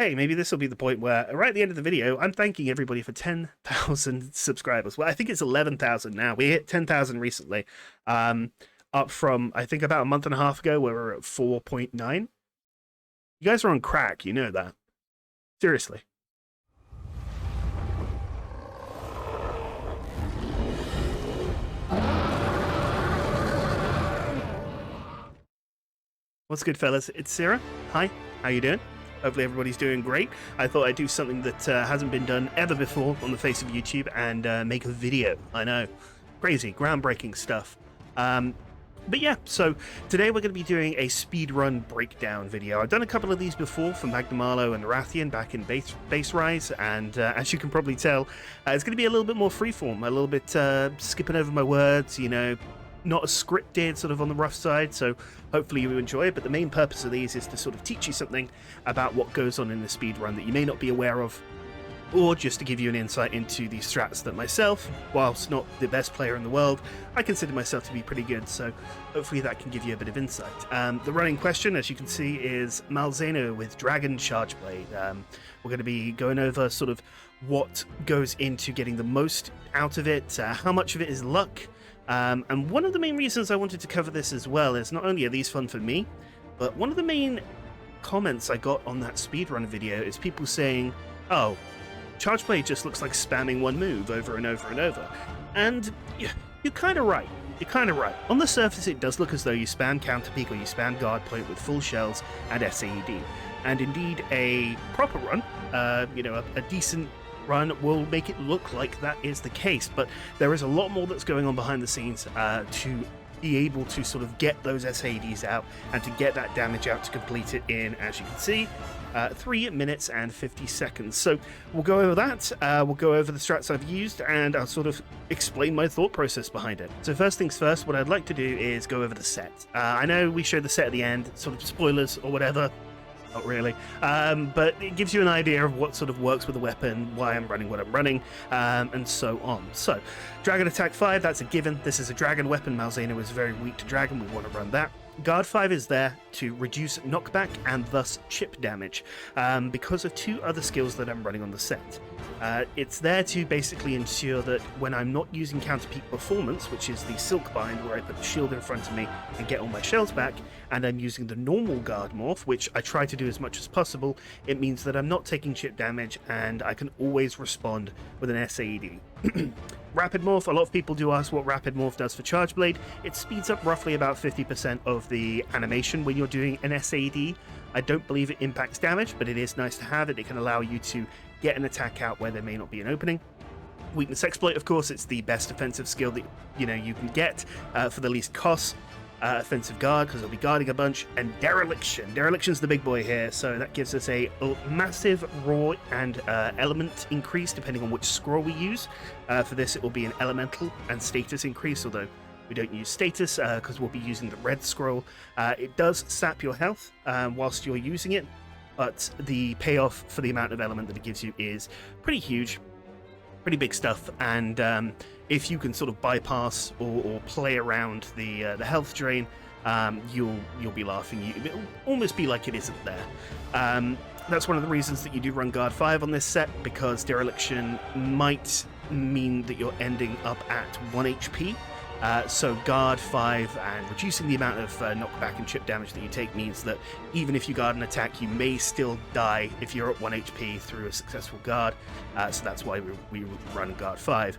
Hey, maybe this will be the point where, right at the end of the video, I'm thanking everybody for 10,000 subscribers. Well, I think it's 11,000 now. We hit 10,000 recently, up from, I think, about a month and a half ago, where we were at 4.9. You guys are on crack, you know that. Seriously. What's good, fellas? It's Sarah. Hi, how you doing? Hopefully everybody's doing great. I thought I'd do something that hasn't been done ever before on the face of YouTube and make a video. I know. Crazy, groundbreaking stuff. But yeah, so today we're going to be doing a speedrun breakdown video. I've done a couple of these before for Magnamalo and Rathian back in Base Rise, and as you can probably tell, it's going to be a little bit more freeform, a little bit skipping over my words, you know, not as scripted, sort of on the rough side, so hopefully you enjoy it. But the main purpose of these is to sort of teach you something about what goes on in the speedrun that you may not be aware of, or just to give you an insight into the strats that myself, whilst not the best player in the world, I consider myself to be pretty good, so hopefully that can give you a bit of insight. The running question, as you can see, is Malzeno with Dragon Charge Blade. We're going to be going over sort of what goes into getting the most out of it, how much of it is luck, and one of the main reasons I wanted to cover this as well is not only are these fun for me, but one of the main comments I got on that speedrun video is people saying, oh, Charge Blade just looks like spamming one move over and over and over. And you're kind of right. You're kind of right. On the surface, it does look as though you spam counter peak or you spam guard point with full shells and SAED. And indeed, a proper run, you know, a decent run will make it look like that is the case. But there is a lot more that's going on behind the scenes to be able to sort of get those SAEDs out and to get that damage out to complete it in, as you can see, 3 minutes and 50 seconds. So we'll go over that, we'll go over the strats I've used, and I'll sort of explain my thought process behind it. So first things first, what I'd like to do is go over the set. I know we showed the set at the end, sort of spoilers or whatever. Not really, but it gives you an idea of what sort of works with the weapon, why I'm running what I'm running, and so on. So, Dragon Attack 5, that's a given. This is a dragon weapon. Malzeno is very weak to dragon. We want to run that. Guard 5 is there to reduce knockback and thus chip damage because of two other skills that I'm running on the set. It's there to basically ensure that when I'm not using counter peak performance, which is the silk bind where I put the shield in front of me and get all my shells back, and I'm using the normal guard morph, which I try to do as much as possible, it means that I'm not taking chip damage and I can always respond with an SAED. Rapid Morph, a lot of people do ask what Rapid Morph does for Charge Blade. It speeds up roughly about 50% of the animation when you're doing an SAD. I don't believe it impacts damage, but it is nice to have it. It can allow you to get an attack out where there may not be an opening. Weakness Exploit, of course, it's the best offensive skill that you can get for the least cost. Offensive Guard, because I'll be guarding a bunch, and Dereliction. Dereliction's the big boy here, so that gives us a massive raw and element increase depending on which scroll we use. For this, it will be an elemental and status increase, although we don't use status because we'll be using the red scroll. It does sap your health whilst you're using it, but the payoff for the amount of element that it gives you is pretty huge. Pretty big stuff, and if you can sort of bypass or play around the health drain, you'll be laughing. It'll almost be like it isn't there. That's one of the reasons that you do run Guard 5 on this set, because Dereliction might mean that you're ending up at 1 HP. So Guard 5 and reducing the amount of knockback and chip damage that you take means that even if you guard an attack, you may still die if you're at 1 HP through a successful guard. So that's why we run Guard 5.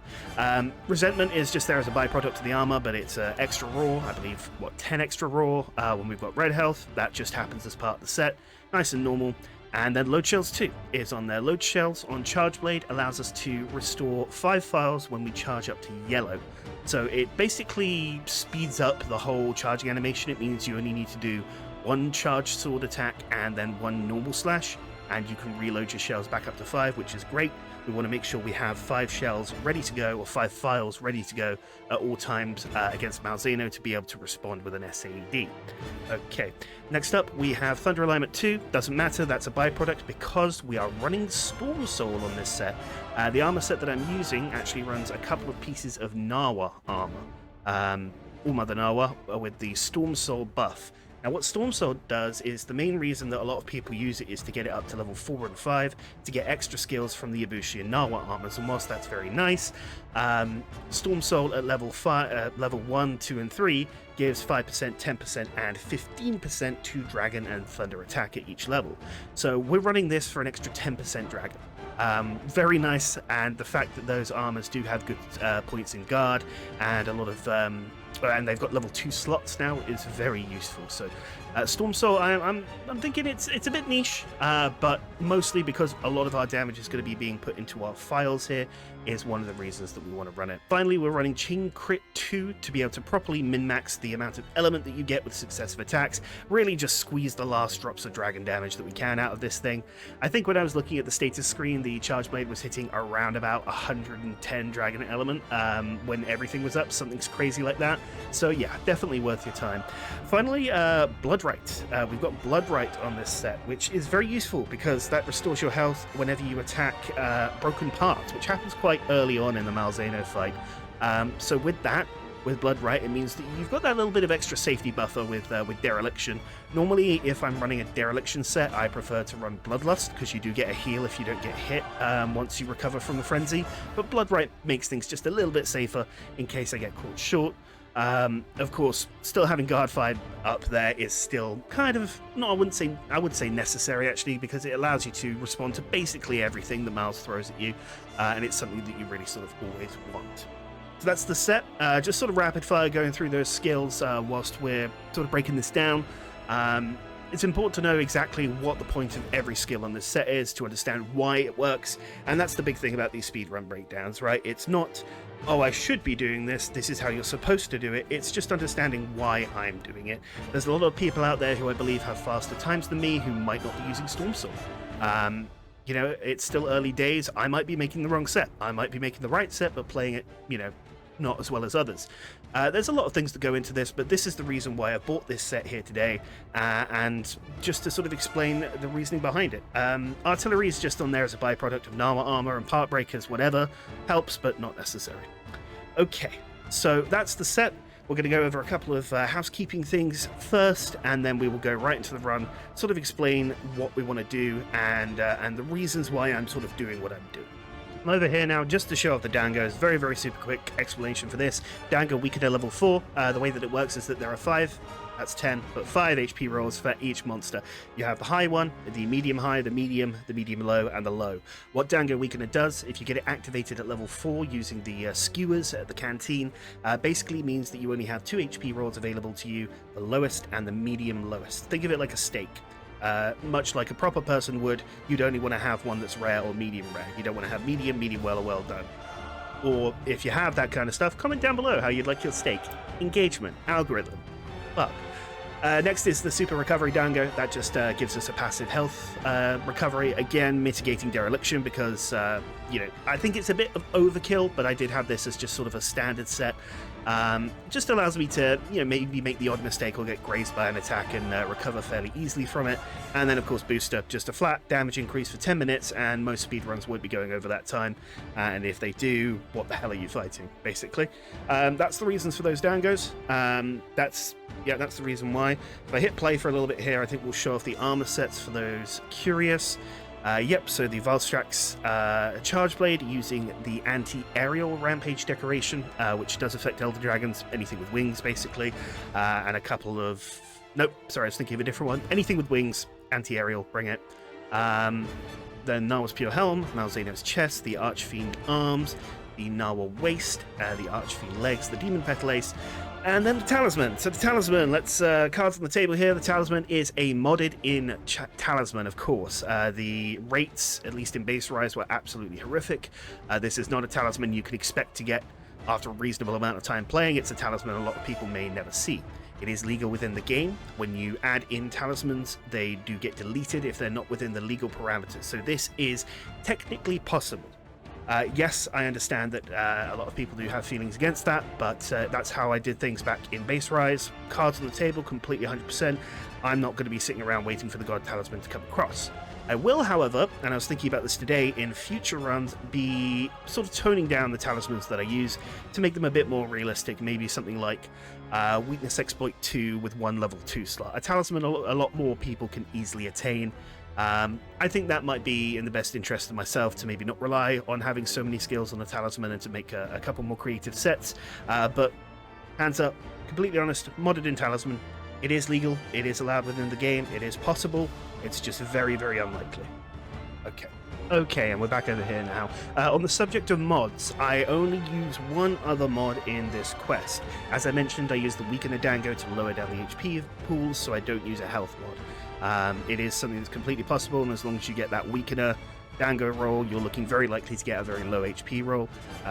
Resentment is just there as a byproduct of the armor, but it's extra raw. I believe, 10 extra raw when we've got red health. That just happens as part of the set. Nice and normal. And then Load Shells 2 is on there. Load Shells on Charge Blade allows us to restore 5 files when we charge up to yellow. So it basically speeds up the whole charging animation. It means you only need to do 1 charged sword attack and then 1 normal slash, and you can reload your shells back up to 5, which is great. We want to make sure we have 5 shells ready to go, or 5 files ready to go at all times against Malzeno to be able to respond with an SAED. Okay, next up we have Thunder Alignment 2. Doesn't matter, that's a byproduct because we are running Storm Soul on this set. The armor set that I'm using actually runs a couple of pieces of Nawa armor. All Mother Nawa with the Storm Soul buff. Now, what Storm Sword does is the main reason that a lot of people use it is to get it up to level 4 and 5 to get extra skills from the Ibushi and Nawa armors. And whilst that's very nice, Storm Sword at level 1, 2, and 3 gives 5%, 10%, and 15% to Dragon and Thunder attack at each level. So we're running this for an extra 10% Dragon. Very nice, and the fact that those armors do have good points in guard and a lot of and they've got level 2 slots now is very useful. So Storm Soul, I'm thinking it's a bit niche, but mostly because a lot of our damage is going to be being put into our files here is one of the reasons that we want to run it. Finally, we're running Chain Crit 2 to be able to properly min-max the amount of element that you get with successive attacks, really just squeeze the last drops of dragon damage that we can out of this thing. I think when I was looking at the status screen, the Charge Blade was hitting around about 110 dragon element when everything was up, something crazy like that. So yeah, definitely worth your time. Finally, Bloodright. We've got Bloodright on this set, which is very useful because that restores your health whenever you attack broken parts, which happens quite early on in the Malzeno fight. So with that, with Bloodright, it means that you've got that little bit of extra safety buffer with Dereliction. Normally, if I'm running a Dereliction set, I prefer to run Bloodlust, because you do get a heal if you don't get hit once you recover from the Frenzy, but Bloodright makes things just a little bit safer in case I get caught short. Of course, still having Guard 5 up there is still kind of, I would say necessary actually, because it allows you to respond to basically everything that Miles throws at you, and it's something that you really sort of always want. So that's the set, just sort of rapid fire going through those skills whilst we're sort of breaking this down. It's important to know exactly what the point of every skill on this set is to understand why it works, and that's the big thing about these speedrun breakdowns, right? It's not, oh, I should be doing this, this is how you're supposed to do it. It's just understanding why I'm doing it. There's a lot of people out there who I believe have faster times than me who might not be using Storm Sword. You know, it's still early days. I might be making the wrong set. I might be making the right set, but playing it, you know, not as well as others. There's a lot of things that go into this, but this is the reason why I bought this set here today, and just to sort of explain the reasoning behind it. Artillery is just on there as a byproduct of Nawa armor and part breakers, whatever. Helps, but not necessary. Okay, so that's the set. We're going to go over a couple of housekeeping things first, and then we will go right into the run, sort of explain what we want to do and the reasons why I'm sort of doing what I'm doing. I'm over here now just to show off the Dangos. Very, very super quick explanation for this. Dango weakened at level 4. The way that it works is that there are 5, that's 10, but 5 HP rolls for each monster. You have the high one, the medium high, the medium low, and the low. What Dango Weakener does, if you get it activated at level 4 using the skewers at the canteen, basically means that you only have 2 HP rolls available to you, the lowest and the medium lowest. Think of it like a steak. Much like a proper person would, you'd only want to have one that's rare or medium rare. You don't want to have medium, medium well, or well done. Or if you have that kind of stuff, comment down below how you'd like your steak. Engagement, algorithm, bug. Next is the Super Recovery Dango. That just gives us a passive health recovery, again mitigating Dereliction because, you know, I think it's a bit of overkill, but I did have this as just sort of a standard set. Just allows me to, you know, maybe make the odd mistake or get grazed by an attack and recover fairly easily from it. And then, of course, Booster, just a flat damage increase for 10 minutes, and most speedruns won't be going over that time. And if they do, what the hell are you fighting, basically? That's the reasons for those Dangos. That's the reason why. If I hit play for a little bit here, I think we'll show off the armor sets for those curious. So the Valstrax Charge Blade using the anti-aerial rampage decoration, which does affect Elder Dragons, anything with wings basically, and a couple of... Nope, sorry, I was thinking of a different one. Anything with wings, anti-aerial, bring it. Then Nawa's Pure Helm, Malzeno's Chest, the Archfiend Arms, the Nawa Waist, the Archfiend Legs, the Demon Petal Ace, and then the Talisman. So the Talisman, let's cards on the table here. The Talisman is a modded in Talisman, of course. The rates, at least in base rise, were absolutely horrific. This is not a Talisman you can expect to get after a reasonable amount of time playing. It's a Talisman a lot of people may never see. It is legal within the game. When you add in talismans, they do get deleted if they're not within the legal parameters. So this is technically possible. Yes, I understand that a lot of people do have feelings against that, but that's how I did things back in Base Rise. Cards on the table, completely 100%. I'm not going to be sitting around waiting for the God Talisman to come across. I will, however, and I was thinking about this today, in future runs, be sort of toning down the talismans that I use to make them a bit more realistic. Maybe something like Weakness Exploit 2 with 1 level 2 slot. A talisman a lot more people can easily attain. I think that might be in the best interest of myself to maybe not rely on having so many skills on a talisman and to make a couple more creative sets. But hands up, completely honest, modded in talisman. It is legal, it is allowed within the game, it is possible, it's just very, very unlikely. Okay, and we're back over here now. On the subject of mods, I only use one other mod in this quest. As I mentioned, I use the Weakener Dango to lower down the HP pools, so I don't use a health mod. It is something that's completely possible, and as long as you get that Weakener Dango roll, you're looking very likely to get a very low HP roll.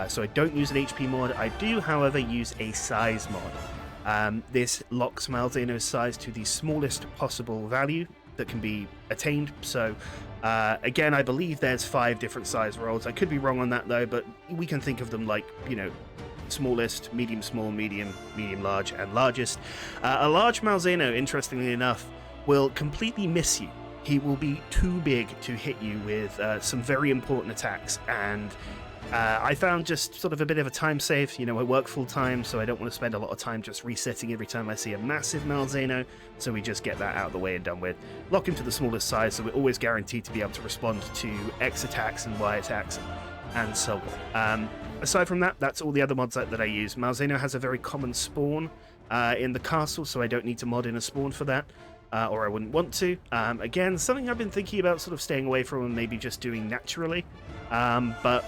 So I don't use an HP mod. I do, however, use a size mod. This locks Malzeno's size to the smallest possible value that can be attained. So again, I believe there's 5 different size rolls. I could be wrong on that though, but we can think of them like, you know, smallest, medium small, medium large, and largest. A large Malzeno, interestingly enough, will completely miss you. He will be too big to hit you with some very important attacks, and I found just sort of a bit of a time save. You know, I work full time, so I don't want to spend a lot of time just resetting every time I see a massive Malzeno, so we just get that out of the way and done with. Lock him to the smallest size, so we're always guaranteed to be able to respond to X attacks and Y attacks, and so on. Aside from that, that's all the other mods that I use. Malzeno has a very common spawn in the castle, so I don't need to mod in a spawn for that. Or I wouldn't want to. Again, something I've been thinking about sort of staying away from and maybe just doing naturally. But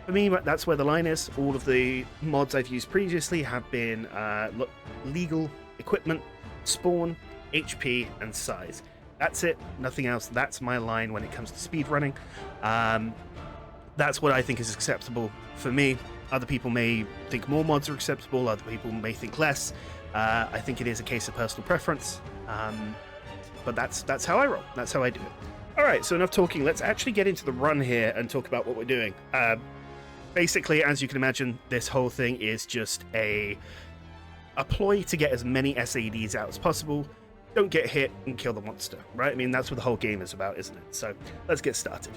for me, that's where the line is. All of the mods I've used previously have been legal equipment, spawn, HP, and size. That's it, nothing else. That's my line when it comes to speedrunning. That's what I think is acceptable for me. Other people may think more mods are acceptable, other people may think less. I think it is a case of personal preference. But that's how I roll. That's how I do it. Alright, so enough talking. Let's actually get into the run here and talk about what we're doing. Basically, as you can imagine, this whole thing is just a ploy to get as many SADs out as possible. Don't get hit and kill the monster, right? I mean, that's what the whole game is about, isn't it? So let's get started.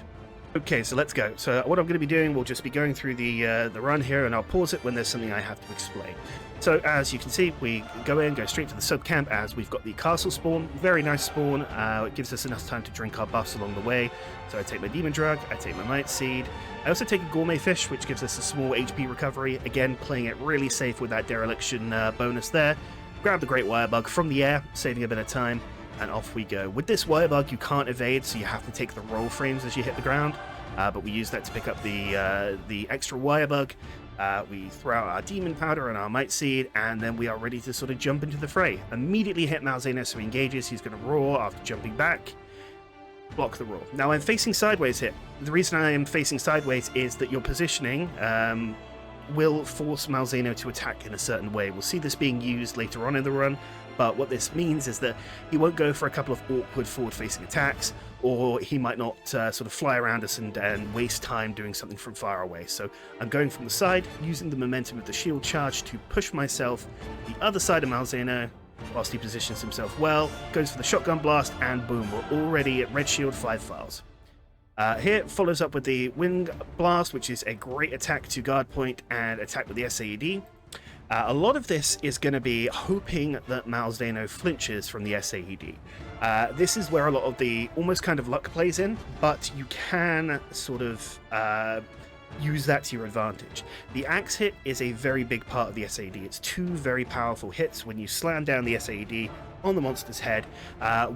Okay, so let's go. So what I'm going to be doing, we'll just be going through the run here, and I'll pause it when there's something I have to explain. So as you can see, we go straight to the sub-camp as we've got the castle spawn. Very nice spawn. It gives us enough time to drink our buffs along the way. So I take my demon drug, I take my might seed. I also take a gourmet fish, which gives us a small HP recovery. Again, playing it really safe with that dereliction bonus there. Grab the great wire bug from the air, saving a bit of time, and off we go. With this wire bug, you can't evade, so you have to take the roll frames as you hit the ground. But we use that to pick up the extra wire bug. We throw out our demon powder and our might seed, and then we are ready to sort of jump into the fray. Immediately hit Malzeno, so he engages. He's going to roar after jumping back. Block the roar. Now I'm facing sideways here. The reason I am facing sideways is that your positioning will force Malzeno to attack in a certain way. We'll see this being used later on in the run, but what this means is that he won't go for a couple of awkward forward-facing attacks, or he might not sort of fly around us and waste time doing something from far away. So I'm going from the side, using the momentum of the shield charge to push myself the other side of Malzeno, whilst he positions himself well, goes for the shotgun blast, and boom, we're already at red shield 5 files. Here follows up with the wing blast, which is a great attack to guard point and attack with the SAED. A lot of this is going to be hoping that Malzeno flinches from the SAED. This is where a lot of the almost kind of luck plays in, but you can sort of use that to your advantage. The axe hit is a very big part of the SAED. It's 2 very powerful hits when you slam down the SAED on the monster's head.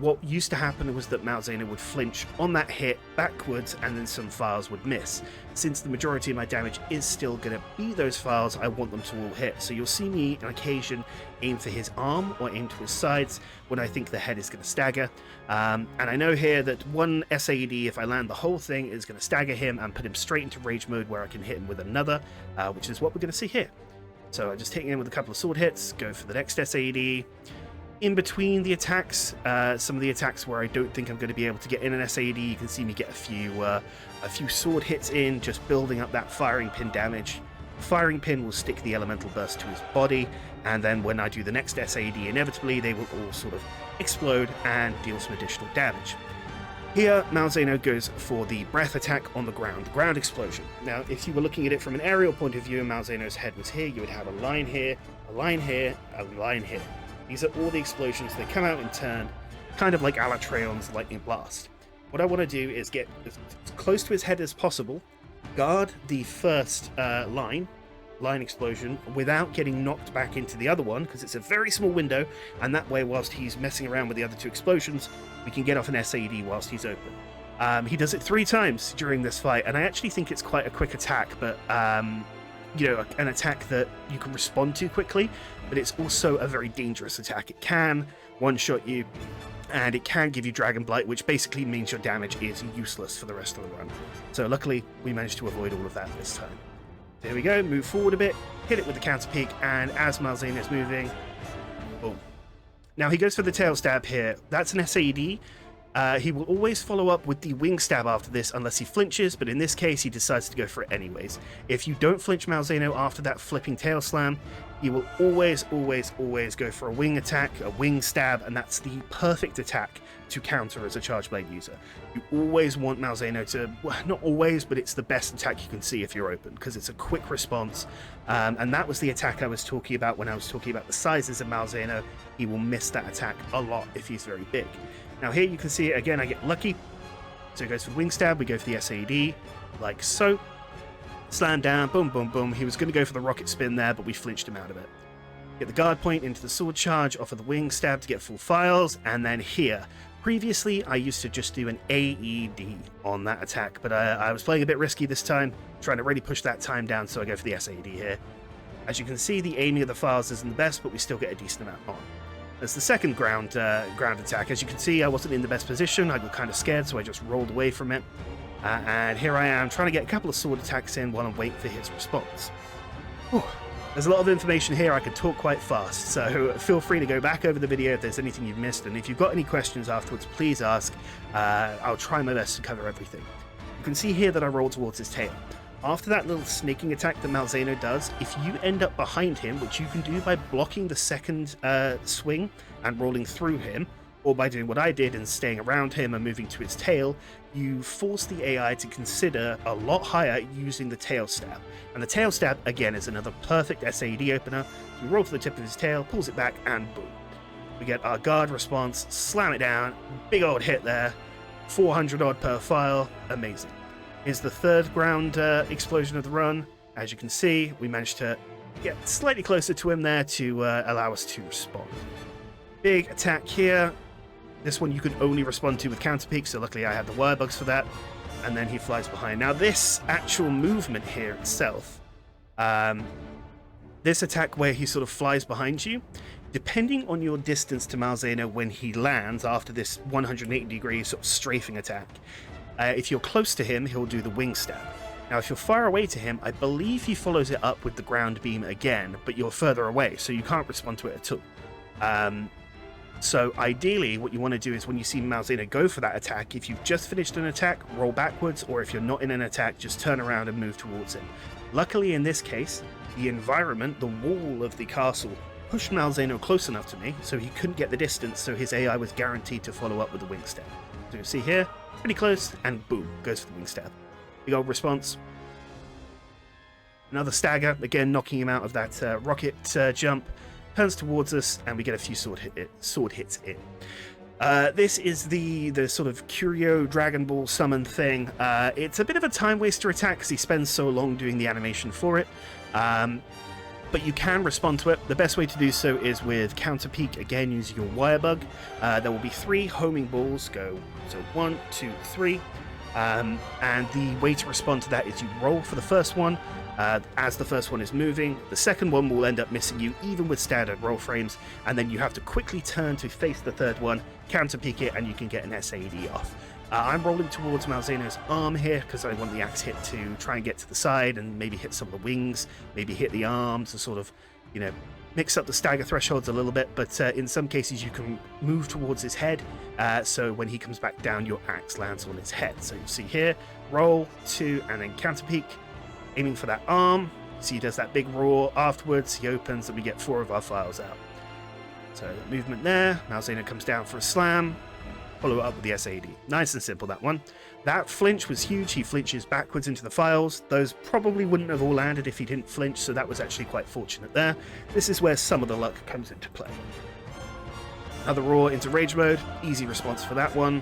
What used to happen was that Malzeno would flinch on that hit backwards, and then some files would miss. Since the majority of my damage is still going to be those files, I want them to all hit. So you'll see me on occasion aim for his arm or aim to his sides when I think the head is going to stagger. And I know here that one SAED, if I land the whole thing, is going to stagger him and put him straight into rage mode where I can hit him with another, which is what we're going to see here. So I'm just hitting him with a couple of sword hits, go for the next SAED. In between the attacks, some of the attacks where I don't think I'm going to be able to get in an SAED, you can see me get a few sword hits in, just building up that firing pin damage. Firing pin will stick the elemental burst to his body, and then when I do the next SAED, inevitably they will all sort of explode and deal some additional damage. Here, Malzeno goes for the breath attack on the ground explosion. Now, if you were looking at it from an aerial point of view and Malzeno's head was here, you would have a line here, a line here, a line here. These are all the explosions. They come out in turn, kind of like Alatreon's lightning blast. What I want to do is get as close to his head as possible, guard the first line explosion without getting knocked back into the other one, because it's a very small window, and that way, whilst he's messing around with the other two explosions, we can get off an SAD whilst he's open. He does it 3 times during this fight, and I actually think it's quite a quick attack, but you know, an attack that you can respond to quickly, but it's also a very dangerous attack. It can one-shot you, and it can give you Dragon Blight, which basically means your damage is useless for the rest of the run. So luckily, we managed to avoid all of that this time. There we go, move forward a bit, hit it with the counter peak, and as Malzeno is moving, boom. Now he goes for the tail stab here. That's an SAD. He will always follow up with the wing stab after this unless he flinches, but in this case he decides to go for it anyways. If you don't flinch Malzeno after that flipping tail slam, he will always go for a wing attack, a wing stab, and that's the perfect attack to counter as a charge blade user. You always want Malzeno to, well, not always, but it's the best attack you can see if you're open, because it's a quick response, and that was the attack I was talking about when I was talking about the sizes of Malzeno. He will miss that attack a lot if he's very big. Now here you can see it again, I get lucky, so he goes for the wing stab, we go for the SAD, like so. Slam down, boom, boom, boom. He was going to go for the rocket spin there, but we flinched him out of it. Get the guard point into the sword charge, off of the wing stab to get full files, and then here. Previously, I used to just do an AED on that attack, but I was playing a bit risky this time, trying to really push that time down, so I go for the SAD here. As you can see, the aiming of the files isn't the best, but we still get a decent amount on. As the second ground attack, as you can see, I wasn't in the best position. I got kind of scared, so I just rolled away from it. And here I am trying to get a couple of sword attacks in while I'm waiting for his response. Whew. There's a lot of information here. I could talk quite fast, so feel free to go back over the video if there's anything you've missed, and if you've got any questions afterwards, please ask. I'll try my best to cover everything. You can see here that I roll towards his tail. After that little snaking attack that Malzeno does, if you end up behind him, which you can do by blocking the second swing and rolling through him, or by doing what I did and staying around him and moving to his tail, you force the AI to consider a lot higher using the tail stab. And the tail stab, again, is another perfect SAD opener. So we roll to the tip of his tail, pulls it back, and boom. We get our guard response, slam it down, big old hit there, 400 odd per file, amazing. Here's the third ground explosion of the run. As you can see, we managed to get slightly closer to him there to allow us to respond. Big attack here. This one you could only respond to with counter peak, so luckily I had the wire bugs for that. And then he flies behind. Now this actual movement here itself, this attack where he sort of flies behind you, depending on your distance to Malzeno when he lands after this 180-degree sort of strafing attack, if you're close to him, he'll do the wing stab. Now if you're far away to him, I believe he follows it up with the ground beam again, but you're further away, so you can't respond to it at all. So ideally, what you want to do is when you see Malzeno go for that attack, if you've just finished an attack, roll backwards, or if you're not in an attack, just turn around and move towards him. Luckily in this case, the environment, the wall of the castle, pushed Malzeno close enough to me, so he couldn't get the distance, so his AI was guaranteed to follow up with the wing stab. So you see here, pretty close, and boom, goes for the wing stab. Big old response. Another stagger, again knocking him out of that rocket jump. Turns towards us, and we get a few sword hits in. This is the sort of Curio Dragon Ball summon thing. It's a bit of a time waster attack because he spends so long doing the animation for it. But you can respond to it. The best way to do so is with counter peak, again using your wire bug. There will be 3 homing balls. Go so 1, 2, 3. And the way to respond to that is you roll for the first one. As the first one is moving, the second one will end up missing you even with standard roll frames, and then you have to quickly turn to face the third one, counter peek it, and you can get an SAD off. I'm rolling towards Malzeno's arm here because I want the axe hit to try and get to the side and maybe hit some of the wings, maybe hit the arms to sort of, you know, mix up the stagger thresholds a little bit, but in some cases you can move towards his head, so when he comes back down, your axe lands on his head. So you see here, roll, 2, and then counter peek. Aiming for that arm, so he does that big roar afterwards, he opens, and we get 4 of our files out. So movement there, Malzeno comes down for a slam, follow it up with the SAD. Nice and simple, that one. That flinch was huge. He flinches backwards into the files. Those probably wouldn't have all landed if he didn't flinch, so that was actually quite fortunate there. This is where some of the luck comes into play. Another raw into rage mode. Easy response for that one.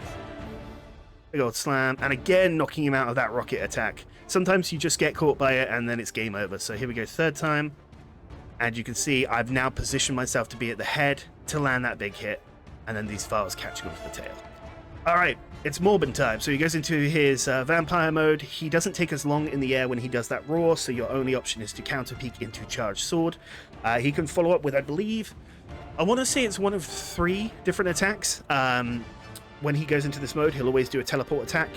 Big old slam, and again knocking him out of that rocket attack. Sometimes you just get caught by it and then it's game over. So here we go, third time. And you can see I've now positioned myself to be at the head to land that big hit. And then these files catching onto the tail. Alright, it's Morbin time. So he goes into his vampire mode. He doesn't take as long in the air when he does that roar, so your only option is to counter peek into charged sword. He can follow up with, I believe, I want to say it's one of 3 different attacks. When he goes into this mode, he'll always do a teleport attack.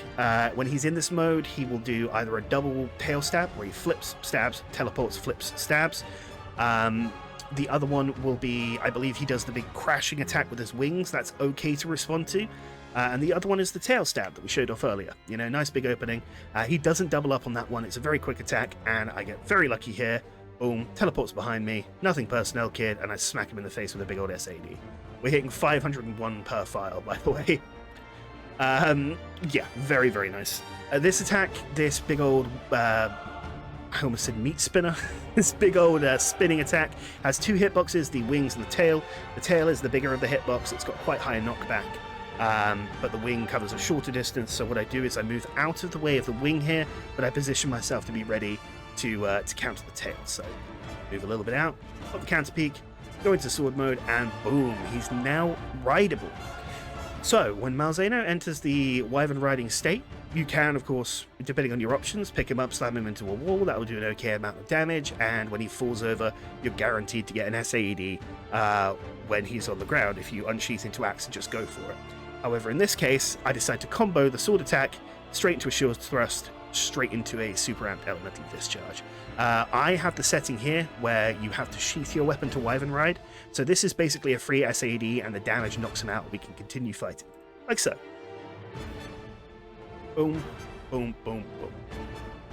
When he's in this mode, he will do either a double tail stab, where he flips, stabs, teleports, flips, stabs. The other one will be, I believe he does the big crashing attack with his wings. That's okay to respond to. And the other one is the tail stab that we showed off earlier. You know, nice big opening. He doesn't double up on that one. It's a very quick attack, and I get very lucky here. Boom, teleports behind me. Nothing personnel, kid, and I smack him in the face with a big old SAD. We're hitting 501 per file, by the way. Yeah, very, very nice. This attack, this big old, I almost said meat spinner. This big old spinning attack has 2 hitboxes, the wings and the tail. The tail is the bigger of the hitbox. It's got quite high knockback, but the wing covers a shorter distance. So what I do is I move out of the way of the wing here, but I position myself to be ready to counter the tail. So move a little bit out, put the counter peek, go into sword mode, and boom, he's now rideable. So when Malzeno enters the Wyvern riding state, you can, of course, depending on your options, pick him up, slam him into a wall. That will do an okay amount of damage, and when he falls over, you're guaranteed to get an SAED when he's on the ground if you unsheath into axe and just go for it. However, in this case, I decide to combo the sword attack straight into a shield thrust, straight into a super amped elemental discharge. I have the setting here where you have to sheath your weapon to Wyvern Ride, so this is basically a free SAD and the damage knocks him out. We can continue fighting, like so. Boom, boom, boom, boom.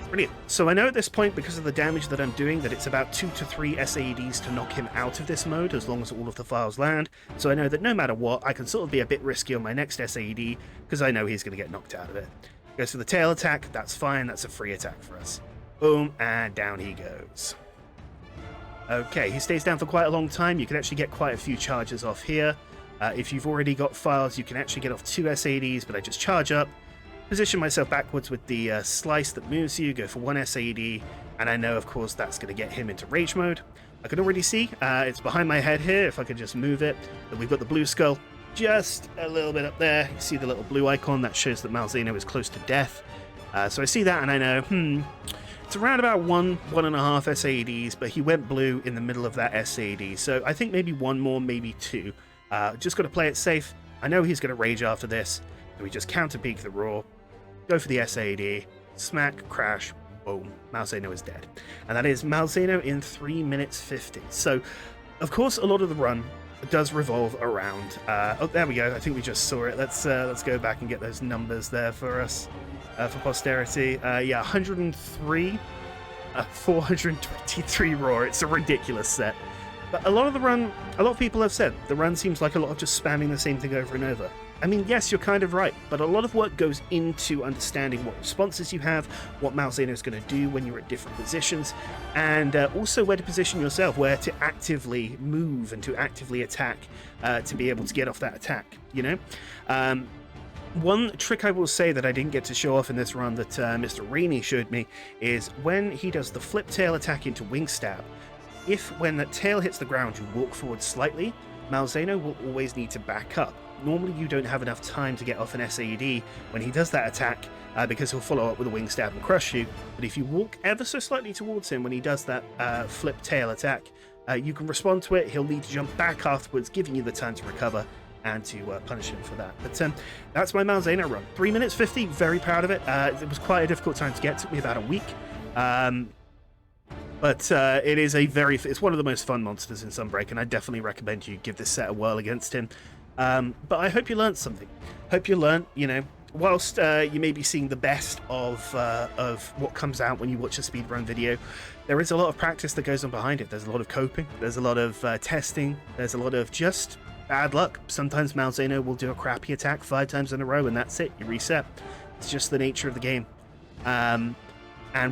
Brilliant. So I know at this point, because of the damage that I'm doing, that it's about 2 to 3 SADs to knock him out of this mode, as long as all of the files land. So I know that no matter what, I can sort of be a bit risky on my next SAD, because I know he's going to get knocked out of it. Goes for the tail attack, that's fine, that's a free attack for us. Boom, and down he goes. Okay, he stays down for quite a long time. You can actually get quite a few charges off here. If you've already got files, you can actually get off 2 SADs, but I just charge up, position myself backwards with the slice that moves you, go for 1 SAD, and I know, of course, that's going to get him into rage mode. I can already see, it's behind my head here, if I could just move it, that we've got the blue skull just a little bit up there. You see the little blue icon, that shows that Malzeno is close to death. So I see that and I know, it's around about 1.5 SADs, but he went blue in the middle of that SAD. So I think maybe 1 more, maybe 2. Just got to play it safe. I know he's going to rage after this. So we just counter peek the raw, go for the SAD, smack, crash, boom. Malzeno is dead. And that is Malzeno in 3 minutes 50. So, of course, a lot of the run does revolve around... oh, there we go. I think we just saw it. Let's go back and get those numbers there for us, for posterity. Yeah, 103, 423 raw. It's a ridiculous set. But a lot of people have said the run seems like a lot of just spamming the same thing over and over. I mean, yes, you're kind of right, but a lot of work goes into understanding what responses you have, what Malzeno is going to do when you're at different positions, and also where to position yourself, where to actively move and to actively attack to be able to get off that attack, you know? One trick I will say that I didn't get to show off in this run that Mr. Rainey showed me is when he does the flip tail attack into wing stab, if when the tail hits the ground you walk forward slightly, Malzeno will always need to back up. Normally you don't have enough time to get off an SAD when he does that attack because he'll follow up with a wing stab and crush you, but if you walk ever so slightly towards him when he does that flip tail attack, you can respond to it. He'll need to jump back afterwards, giving you the time to recover and to punish him for that. But that's my Malzeno run. 3 minutes 50, very proud of it. It was quite a difficult time to get, it took me about a week. But it is it's one of the most fun monsters in Sunbreak, and I definitely recommend you give this set a whirl against him. But I hope you learned something. Hope you learned, you know, whilst you may be seeing the best of what comes out when you watch a speedrun video, there is a lot of practice that goes on behind it. There's a lot of coping, there's a lot of testing, there's a lot of just bad luck. Sometimes Malzeno will do a crappy attack 5 times in a row, and that's it. You reset. It's just the nature of the game. And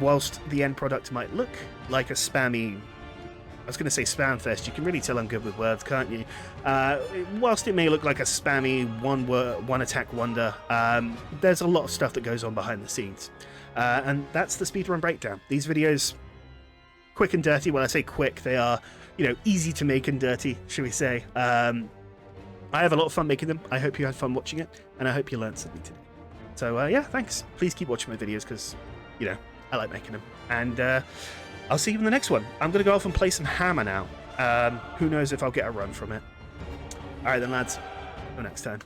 whilst the end product might look like a spammy... I was going to say spam fest. You can really tell I'm good with words, can't you? Whilst it may look like a spammy one attack wonder, there's a lot of stuff that goes on behind the scenes. And that's the speedrun breakdown. These videos, quick and dirty. When I say quick, they are, easy to make and dirty, should we say. I have a lot of fun making them. I hope you had fun watching it, and I hope you learned something today. So, yeah, thanks. Please keep watching my videos because, I like making them. And I'll see you in the next one. I'm going to go off and play some Hammer now. Who knows if I'll get a run from it. All right, then, lads. Till next time.